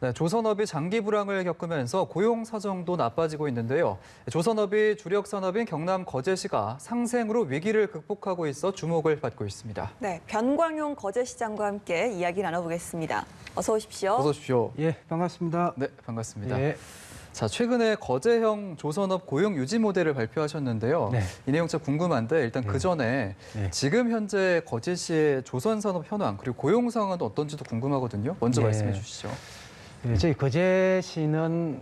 네, 조선업이 장기 불황을 겪으면서 고용 사정도 나빠지고 있는데요. 조선업이 주력 산업인 경남 거제시가 상생으로 위기를 극복하고 있어 주목을 받고 있습니다. 네, 변광용 거제시장과 함께 이야기 나눠보겠습니다. 어서 오십시오. 어서 오십시오. 예, 반갑습니다. 네, 반갑습니다. 예. 자, 최근에 거제형 조선업 고용 유지 모델을 발표하셨는데요. 네. 이 내용 참 궁금한데 일단 그 전에 지금 현재 거제시의 조선산업 현황 그리고 고용 상황은 어떤지도 궁금하거든요. 먼저 네. 말씀해 주시죠. 예, 저희 거제시는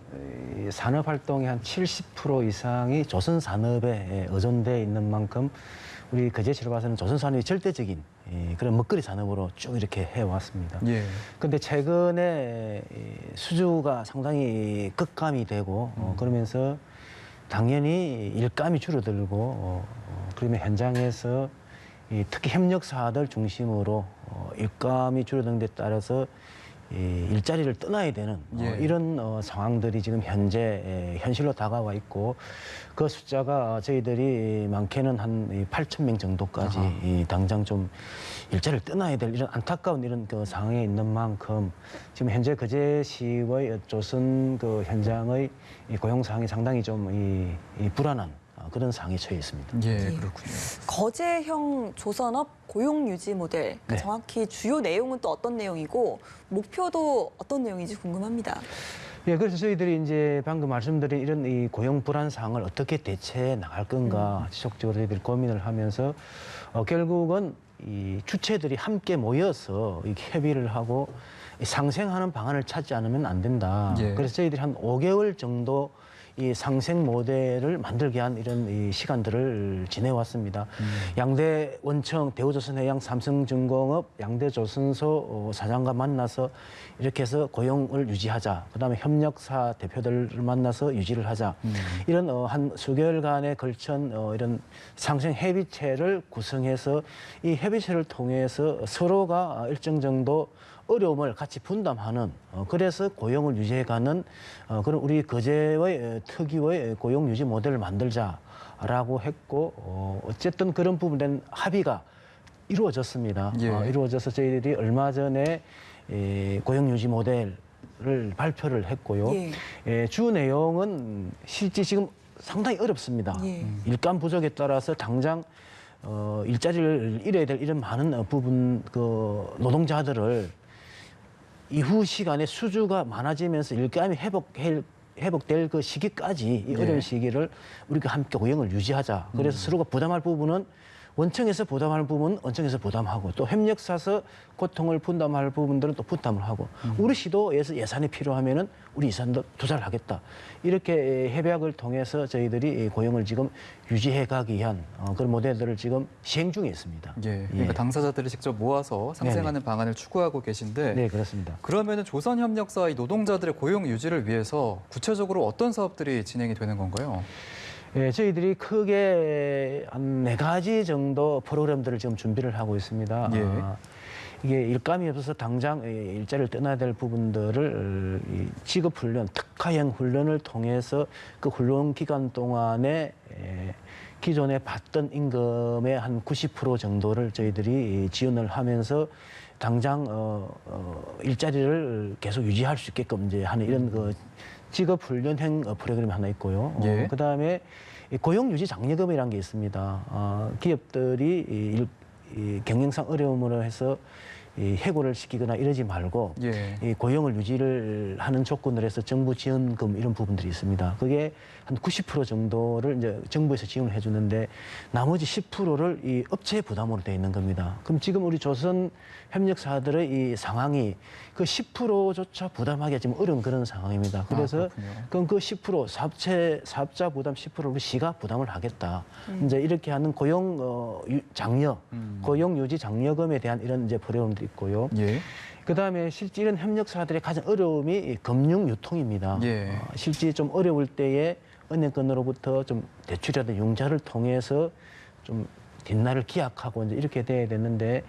산업 활동의 한 70% 이상이 조선 산업에 의존돼 있는 만큼 우리 거제시로 봐서는 조선 산업이 절대적인 그런 먹거리 산업으로 쭉 이렇게 해왔습니다. 예. 그런데 최근에 수주가 상당히 급감이 되고 그러면서 당연히 일감이 줄어들고 그러면 현장에서 특히 협력사들 중심으로 일감이 줄어든 데 따라서 일자리를 떠나야 되는 이런 상황들이 지금 현재 현실로 다가와 있고 그 숫자가 저희들이 많게는 한 8,000명 정도까지 당장 좀 일자리를 떠나야 될 이런 안타까운 이런 그 상황에 있는 만큼 지금 현재 거제시의 조선 그 현장의 고용 상황이 상당히 좀 불안한 그런 상황에 처해 있습니다. 예, 그렇군요. 거제형 조선업 고용 유지 모델, 네. 정확히 주요 내용은 또 어떤 내용이고 목표도 어떤 내용인지 궁금합니다. 예, 그래서 저희들이 이제 방금 말씀드린 이런 이 고용 불안 상황을 어떻게 대처해 나갈 건가 지속적으로 저희들이 고민을 하면서 결국은 이 주체들이 함께 모여서 이렇게 협의를 하고 상생하는 방안을 찾지 않으면 안 된다. 예. 그래서 저희들이 한 5개월 정도 이 상생 모델을 만들게 한 이런 이 시간들을 지내왔습니다. 양대 원청, 대우조선해양, 삼성중공업, 양대조선소 사장과 만나서 이렇게 해서 고용을 유지하자. 그다음에 협력사 대표들을 만나서 유지를 하자. 이런 한 수개월간에 걸친 이런 상생 협의체를 구성해서 이 협의체를 통해서 서로가 일정 정도 어려움을 같이 분담하는 그래서 고용을 유지해가는 그런 우리 거제의 특유의 고용 유지 모델을 만들자라고 했고 어쨌든 그런 부분에 합의가 이루어졌습니다. 예. 이루어져서 저희들이 얼마 전에 고용 유지 모델을 발표를 했고요. 주 내용은 실제 지금 상당히 어렵습니다. 일감 부족에 따라서 당장 일자리를 잃어야 될 이런 많은 부분 그 노동자들을 이후 시간에 수주가 많아지면서 일감이 회복될 그 시기까지 이 어려운 시기를 우리가 함께 고용을 유지하자. 그래서 서로가 부담할 부분은 원청에서 부담할 부분은 원청에서 부담하고 또 협력사서 고통을 분담할 부분들은 또 분담을 하고 우리 시도에서 예산이 필요하면은 우리 예산도 투자를 하겠다. 이렇게 협약을 통해서 저희들이 고용을 지금 유지해 가기 위한 그런 모델들을 지금 시행 중에 있습니다. 예, 그러니까 당사자들이 직접 모아서 상생하는 방안을 추구하고 계신데 네, 그렇습니다. 그러면은 조선협력사 이 노동자들의 고용 유지를 위해서 구체적으로 어떤 사업들이 진행이 되는 건가요? 예, 저희들이 크게 한 4가지 정도 프로그램들을 지금 준비를 하고 있습니다. 예. 이게 일감이 없어서 당장 일자리를 떠나야 될 부분들을 직업훈련, 특화형 훈련을 통해서 그 훈련 기간 동안에 기존에 받던 임금의 한 90% 정도를 저희들이 지원을 하면서 당장 일자리를 계속 유지할 수 있게끔 이제 하는 이런 그 직업훈련형 프로그램이 하나 있고요. 그다음에 고용유지 장려금이라는 게 있습니다. 기업들이 경영상 어려움으로 해서 해고를 시키거나 이러지 말고 이 고용을 유지를 하는 조건을 해서 정부 지원금 이런 부분들이 있습니다. 그게 한 90% 정도를 이제 정부에서 지원을 해주는데 나머지 10%를 이 업체 부담으로 되어 있는 겁니다. 그럼 지금 우리 조선 협력사들의 이 상황이 그 10%조차 부담하기가 지금 어려운 그런 상황입니다. 그래서 그럼 그 10% 사업자 부담 10%를 우리 시가 부담을 하겠다. 이제 이렇게 하는 고용 장려, 고용 유지 장려금에 대한 이런 이제 프로그램들이 있고요. 그다음에 실제 이런 협력사들의 가장 어려움이 금융 유통입니다. 실제 좀 어려울 때에 은행권으로부터 좀 대출이라든지 융자를 통해서 좀 뒷날을 기약하고 이제 이렇게 돼야 되는데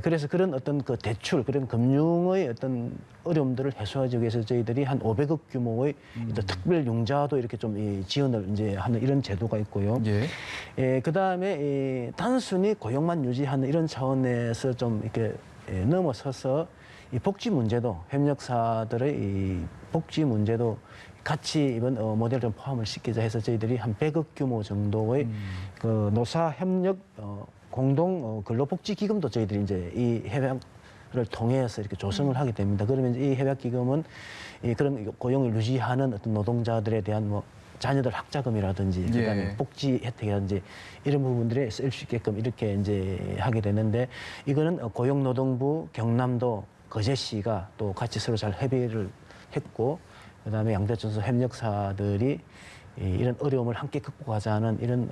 그래서 그런 어떤 그 대출 그런 금융의 어떤 어려움들을 해소하기 위해서 저희들이 한 500억 규모의 특별 융자도 이렇게 좀 지원을 이제 하는 이런 제도가 있고요. 그다음에 단순히 고용만 유지하는 이런 차원에서 좀 이렇게 넘어서서 이 복지 문제도 협력사들의 이 복지 문제도 같이 이번 모델 좀 포함을 시키자 해서 저희들이 한 100억 규모 정도의 그 노사 협력 공동 근로복지기금도 저희들이 이제 이 협약을 통해서 이렇게 조성을 하게 됩니다. 그러면 이 협약기금은 이 그런 고용을 유지하는 어떤 노동자들에 대한 뭐 자녀들 학자금이라든지 그다음에 복지 혜택이라든지 이런 부분들에 쓸 수 있게끔 이렇게 이제 하게 되는데 이거는 고용노동부 경남도 거제시가 또 같이 서로 잘 협의를 했고 그다음에 양대천수 협력사들이 이런 어려움을 함께 극복하자는 이런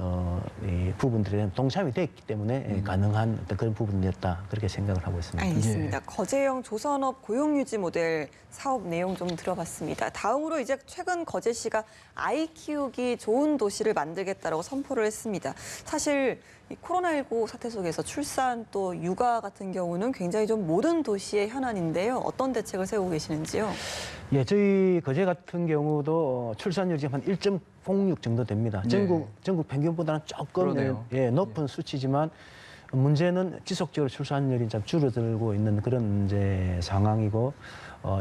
이 부분들에 대한 동참이 됐기 때문에 가능한 어떤 그런 부분이었다 그렇게 생각을 하고 있습니다. 알겠습니다. 거제형 조선업 고용유지 모델 사업 내용 좀 들어봤습니다. 다음으로 이제 최근 거제시가 아이 키우기 좋은 도시를 만들겠다라고 선포를 했습니다. 사실 이 코로나19 사태 속에서 출산 또 육아 같은 경우는 굉장히 좀 모든 도시의 현안인데요. 어떤 대책을 세우고 계시는지요? 예, 저희 거제 같은 경우도 출산율이 지금 한 1.06 정도 됩니다. 전국 평균보다는 조금 높은 수치지만 문제는 지속적으로 출산율이 좀 줄어들고 있는 그런 이제 상황이고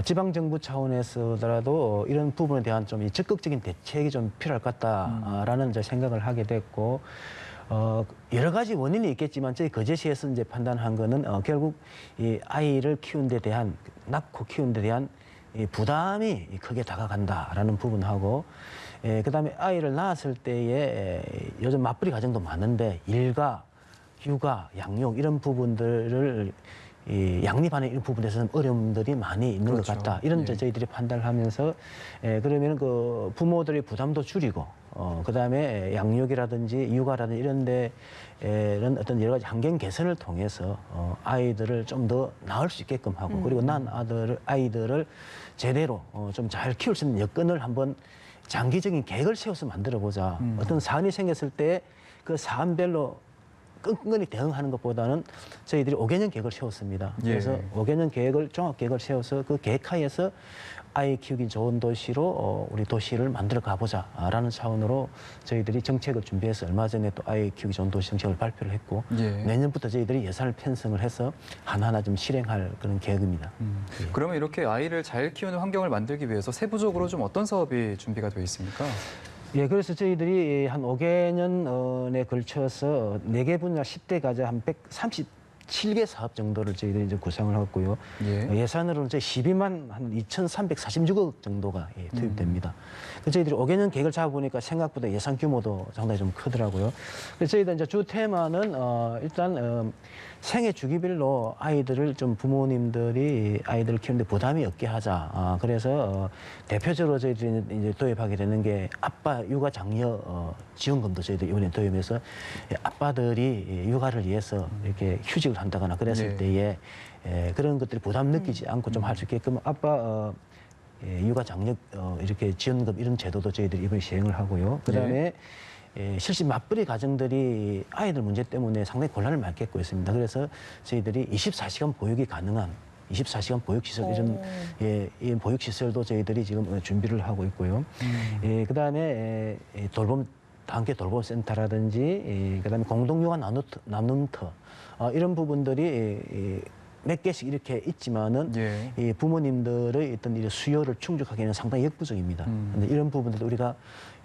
지방 정부 차원에서라도 이런 부분에 대한 좀 적극적인 대책이 좀 필요할 것 같다라는 이제 생각을 하게 됐고. 여러 가지 원인이 있겠지만 저희 거제시에서 이제 판단한 거는 결국 이 아이를 키우는 데 대한 낳고 키우는 데 대한 이 부담이 크게 다가간다라는 부분하고 그다음에 아이를 낳았을 때에 요즘 맞벌이 가정도 많은데 일가, 육아, 양육 이런 부분들을 이 양립하는 이런 부분에서는 어려움들이 많이 있는 것 같다. 이런 저희들이 판단을 하면서 그러면 그 부모들의 부담도 줄이고 그다음에 양육이라든지 육아라든지 이런 데는 어떤 여러 가지 환경 개선을 통해서 아이들을 좀 더 낳을 수 있게끔 하고 그리고 낳은 아이들을 제대로 좀 잘 키울 수 있는 여건을 한번 장기적인 계획을 세워서 만들어 보자. 어떤 사안이 생겼을 때 그 사안별로 끈끈히 대응하는 것보다는 저희들이 5개년 계획을 세웠습니다. 그래서 5개년 계획을 종합 계획을 세워서 그 계획하에서 아이 키우기 좋은 도시로 우리 도시를 만들어 가보자라는 차원으로 저희들이 정책을 준비해서 얼마 전에 또 아이 키우기 좋은 도시 정책을 발표를 했고 내년부터 저희들이 예산을 편성을 해서 하나하나 좀 실행할 그런 계획입니다. 그러면 이렇게 아이를 잘 키우는 환경을 만들기 위해서 세부적으로 좀 어떤 사업이 준비가 되어 있습니까? 예, 그래서 저희들이 한 5개년에 걸쳐서 4개 분야 10대 가자 한 137개 사업 정도를 저희들이 이제 구상을 했고요. 예산으로는 저희 12만 한 2,346억 정도가 투입됩니다. 그래서 저희들이 5개년 계획을 잡아보니까 생각보다 예산 규모도 상당히 좀 크더라고요. 그래서 저희들 이제 주 테마는 일단 생애 주기별로 아이들을 좀 부모님들이 아이들을 키우는데 부담이 없게 하자. 그래서 대표적으로 저희들이 이제 도입하게 되는 게 아빠 육아 장려 지원금도 저희들이 이번에 도입해서 아빠들이 육아를 위해서 이렇게 휴직을 한다거나 그랬을 때에 그런 것들이 부담 느끼지 않고 좀 할 수 있게끔 아빠 육아 장려 이렇게 지원금 이런 제도도 저희들이 이번에 시행을 하고요. 그다음에 실제 맞벌이 가정들이 아이들 문제 때문에 상당히 곤란을 많이 겪고 있습니다. 그래서 저희들이 24시간 보육이 가능한 24시간 보육시설 이런 보육시설도 저희들이 지금 준비를 하고 있고요. 그다음에 단계 돌봄센터라든지 그다음에 공동육아 나눔터 이런 부분들이 몇 개씩 이렇게 있지만은 이 부모님들의 어떤 이 수요를 충족하기에는 상당히 역부족입니다. 근데 이런 부분들도 우리가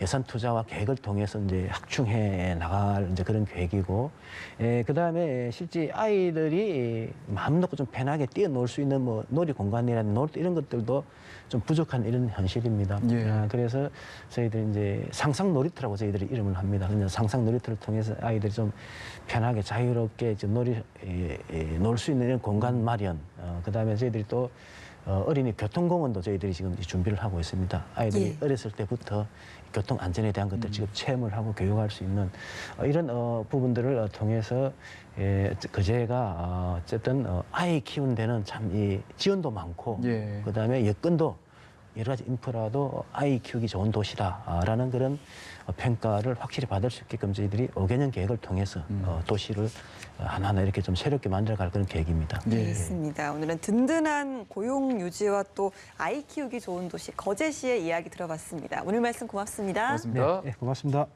예산 투자와 계획을 통해서 이제 확충해 나갈 이제 그런 계획이고, 그다음에 실제 아이들이 마음 놓고 좀 편하게 뛰어놀 수 있는 뭐 놀이 공간이라든지 놀이터 이런 것들도 좀 부족한 이런 현실입니다. 그래서 저희들이 이제 상상 놀이터라고 저희들이 이름을 합니다. 그냥 상상 놀이터를 통해서 아이들이 좀 편하게 자유롭게 놀 수 있는 이런 공간 마련. 그다음에 저희들이 또 어린이 교통공원도 저희들이 지금 준비를 하고 있습니다. 아이들이 어렸을 때부터 교통 안전에 대한 것들 지금 체험을 하고 교육할 수 있는 이런 부분들을 통해서 거제가 어쨌든 아이 키우는 데는 참 이 지원도 많고 그다음에 여건도 여러 가지 인프라도 아이 키우기 좋은 도시다라는 그런 평가를 확실히 받을 수 있게끔 저희들이 5개년 계획을 통해서 도시를 하나하나 이렇게 좀 새롭게 만들어갈 그런 계획입니다. 알겠습니다. 오늘은 든든한 고용 유지와 또 아이 키우기 좋은 도시 거제시의 이야기 들어봤습니다. 오늘 말씀 고맙습니다. 고맙습니다. 네, 고맙습니다.